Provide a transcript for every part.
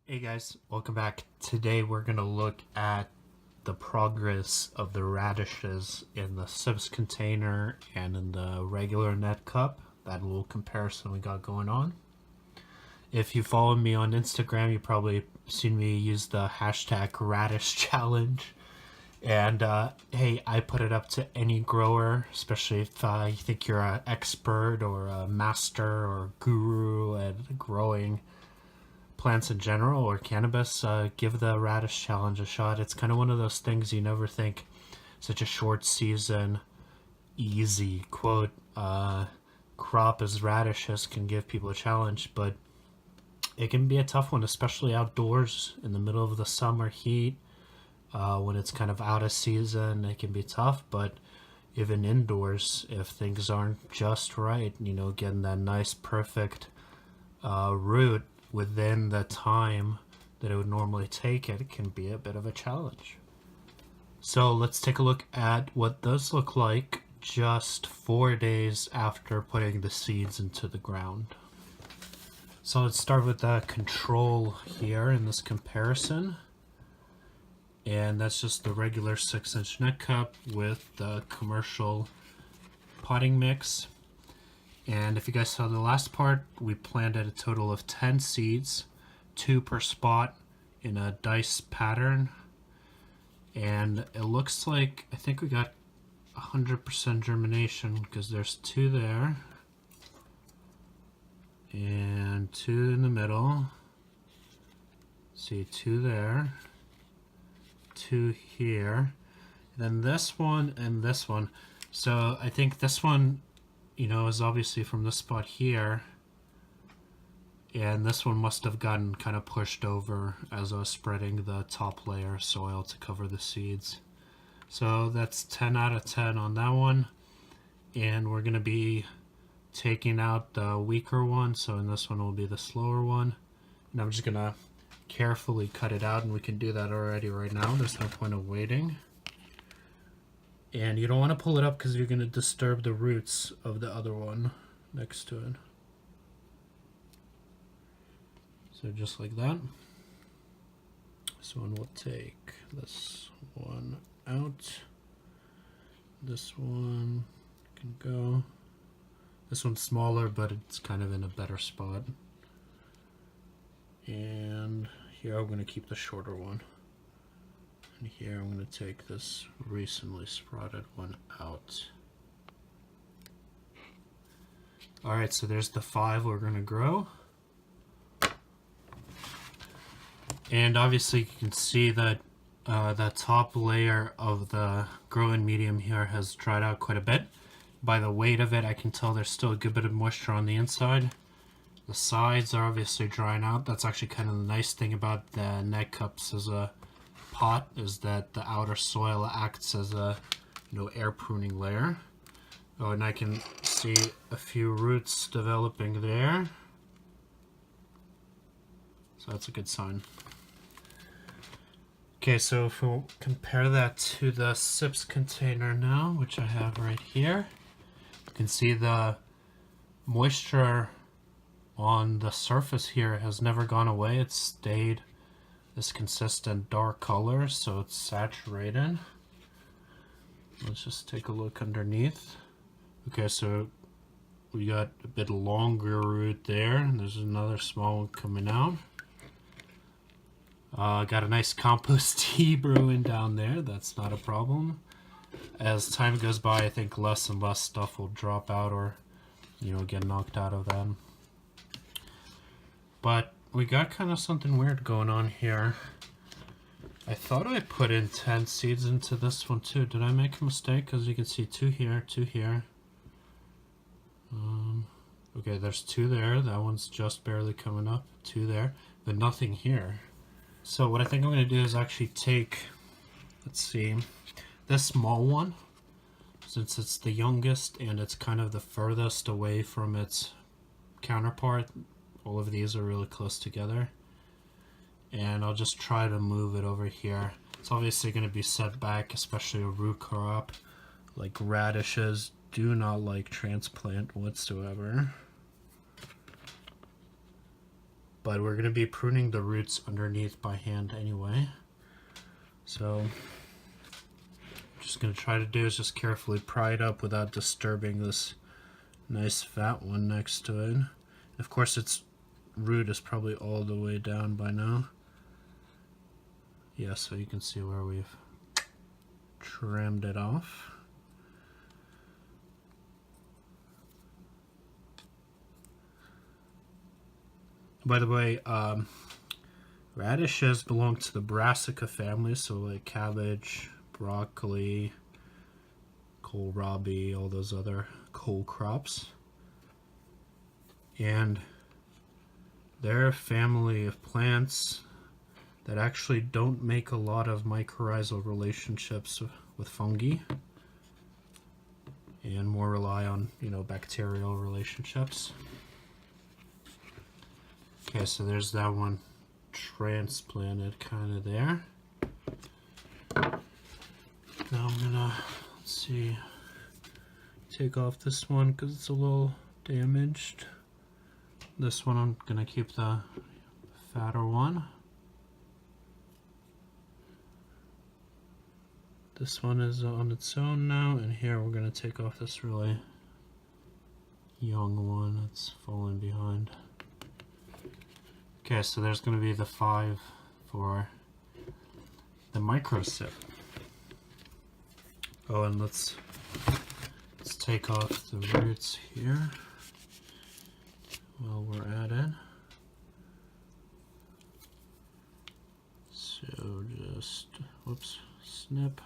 Hey guys, welcome back. Today we're going to look at the progress of the radishes in the SIPs container and in the regular net cup. That little comparison we got going on. If you follow me on Instagram, you probably seen me use the hashtag radishchallenge. And hey, I put it up to any grower, especially if you think you're an expert or a master or guru at growing plants in general or cannabis. Give the radish challenge a shot. It's kind of one of those things you never think such a short season, easy quote crop as radishes can give people a challenge, but it can be a tough one, especially outdoors in the middle of the summer heat. When it's kind of out of season, it can be tough, but even indoors, if things aren't just right, getting that nice, perfect root within the time that it would normally take it can be a bit of a challenge. So let's take a look at what those look like just 4 days after putting the seeds into the ground. So let's start with the control here in this comparison. And that's just the regular 6-inch net cup with the commercial potting mix. And if you guys saw the last part, we planted a total of 10 seeds, 2 per spot in a dice pattern. And it looks like, I think we got 100% germination because there's 2 there. And 2 in the middle. See 2 there. 2 here. And then this one and this one. So I think this one, is obviously from this spot here, and this one must have gotten kind of pushed over as I was spreading the top layer of soil to cover the seeds. So that's 10 out of 10 on that one, and we're going to be taking out the weaker one, so in this one will be the slower one, and I'm just going to carefully cut it out, and we can do that already right now. There's no point of waiting. And you don't want to pull it up because you're going to disturb the roots of the other one next to it. So just like that. This one will take this one out. This one can go. This one's smaller, but it's kind of in a better spot. And here I'm going to keep the shorter one. And here I'm going to take this recently sprouted one out. Alright, so there's the 5 we're going to grow. And obviously you can see that the top layer of the growing medium here has dried out quite a bit. By the weight of it, I can tell there's still a good bit of moisture on the inside. The sides are obviously drying out. That's actually kind of the nice thing about the net cups as a pot, is that the outer soil acts as a air pruning layer. Oh, and I can see a few roots developing there, so that's a good sign. Okay, so if we'll compare that to the SIPs container now, which I have right here, you can see the moisture on the surface here has never gone away. It's stayed this consistent dark color, so it's saturated. Let's just take a look underneath. Okay, so we got a bit longer root there, and there's another small one coming out. Got a nice compost tea brewing down there. That's not a problem. As time goes by, I think less and less stuff will drop out or get knocked out of them. But we got kind of something weird going on here. I thought I put in 10 seeds into this one too. Did I make a mistake? Because you can see 2 here, 2 here. Okay, there's 2 there. That one's just barely coming up. 2 there, but nothing here. So what I think I'm going to do is actually take, let's see, this small one, since it's the youngest and it's kind of the furthest away from its counterpart. All of these are really close together, and I'll just try to move it over here. It's obviously going to be set back, especially a root crop like radishes do not like transplant whatsoever. but we're going to be pruning the roots underneath by hand anyway. So just going to try to do is just carefully pry it up without disturbing this nice fat one next to it. Of course its root is probably all the way down by now. Yeah, so you can see where we've trimmed it off. By the way, radishes belong to the brassica family, so like cabbage, broccoli, kohlrabi, all those other cole crops. And they're a family of plants that actually don't make a lot of mycorrhizal relationships with fungi and more rely on, bacterial relationships. Okay, so there's that one transplanted kind of there. Now I'm gonna, let's see, take off this one because it's a little damaged. This one I'm gonna keep the fatter one. This one is on its own now, and here we're gonna take off this really young one that's falling behind. Okay, so there's going to be the 5 for the microSIP. Oh, and let's take off the roots here while we're at it. So just, whoops, snip.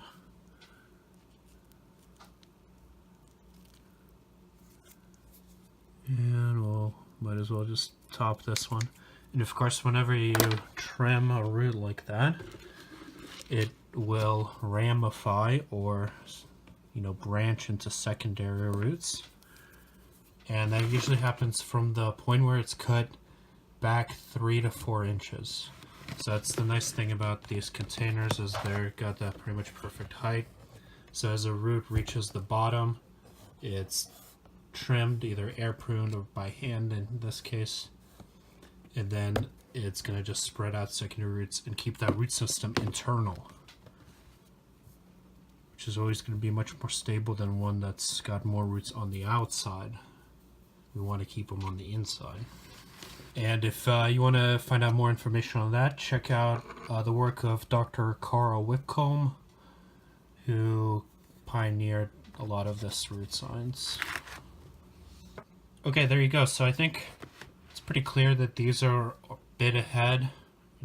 And we'll might as well just top this one. And of course, whenever you trim a root like that, it will ramify or, branch into secondary roots. And that usually happens from the point where it's cut back 3 to 4 inches. So that's the nice thing about these containers, is they've got that pretty much perfect height. So as a root reaches the bottom, it's trimmed, either air pruned or by hand in this case. And then it's going to just spread out secondary roots and keep that root system internal, which is always going to be much more stable than one that's got more roots on the outside. We want to keep them on the inside. And if you want to find out more information on that, check out the work of Dr. Carl Whitcomb, who pioneered a lot of this root science. Okay, there you go. So I think pretty clear that these are a bit ahead.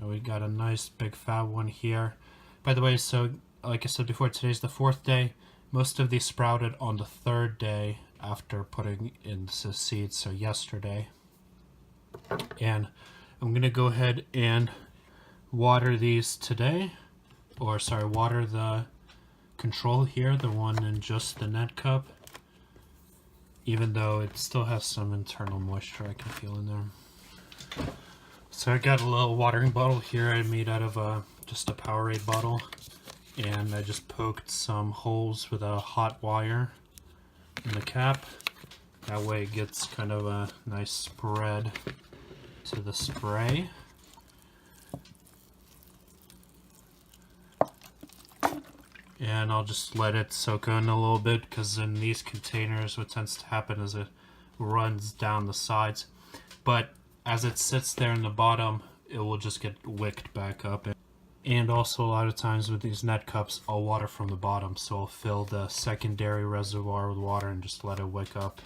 We got a nice big fat one here. By the way, so like I said before, today's the 4th day. Most of these sprouted on the 3rd day after putting in the seeds, so yesterday. And I'm gonna go ahead and water these today, or sorry, water the control here, the one in just the net cup, even though it still has some internal moisture I can feel in there. So I got a little watering bottle here I made out of just a Powerade bottle, and I just poked some holes with a hot wire in the cap. That way it gets kind of a nice spread to the spray. And I'll just let it soak in a little bit, because in these containers what tends to happen is it runs down the sides, but as it sits there in the bottom it will just get wicked back up. And also a lot of times with these net cups I'll water from the bottom, so I'll fill the secondary reservoir with water and just let it wick up.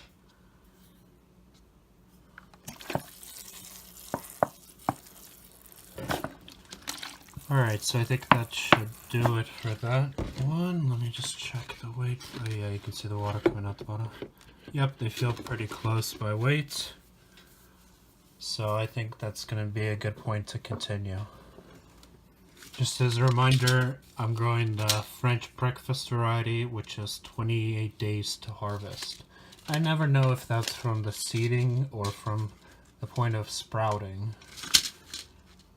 Alright, so I think that should do it for that one. Let me just check the weight. Oh yeah, you can see the water coming out the bottom. Yep, they feel pretty close by weight. So I think that's going to be a good point to continue. Just as a reminder, I'm growing the French breakfast variety, which is 28 days to harvest. I never know if that's from the seeding or from the point of sprouting.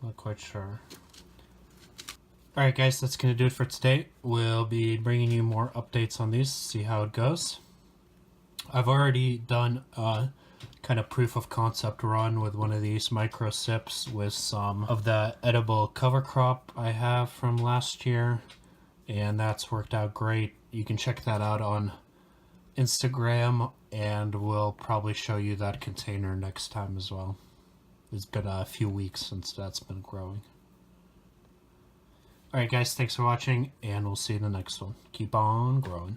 Not quite sure. Alright guys, that's going to do it for today. We'll be bringing you more updates on these, see how it goes. I've already done kind kind of proof of concept run with one of these microSIPs with some of the edible cover crop I have from last year, and that's worked out great. You can check that out on Instagram, and we'll probably show you that container next time as well. It's been a few weeks since that's been growing. Alright guys, thanks for watching, and we'll see you in the next one. Keep on growing.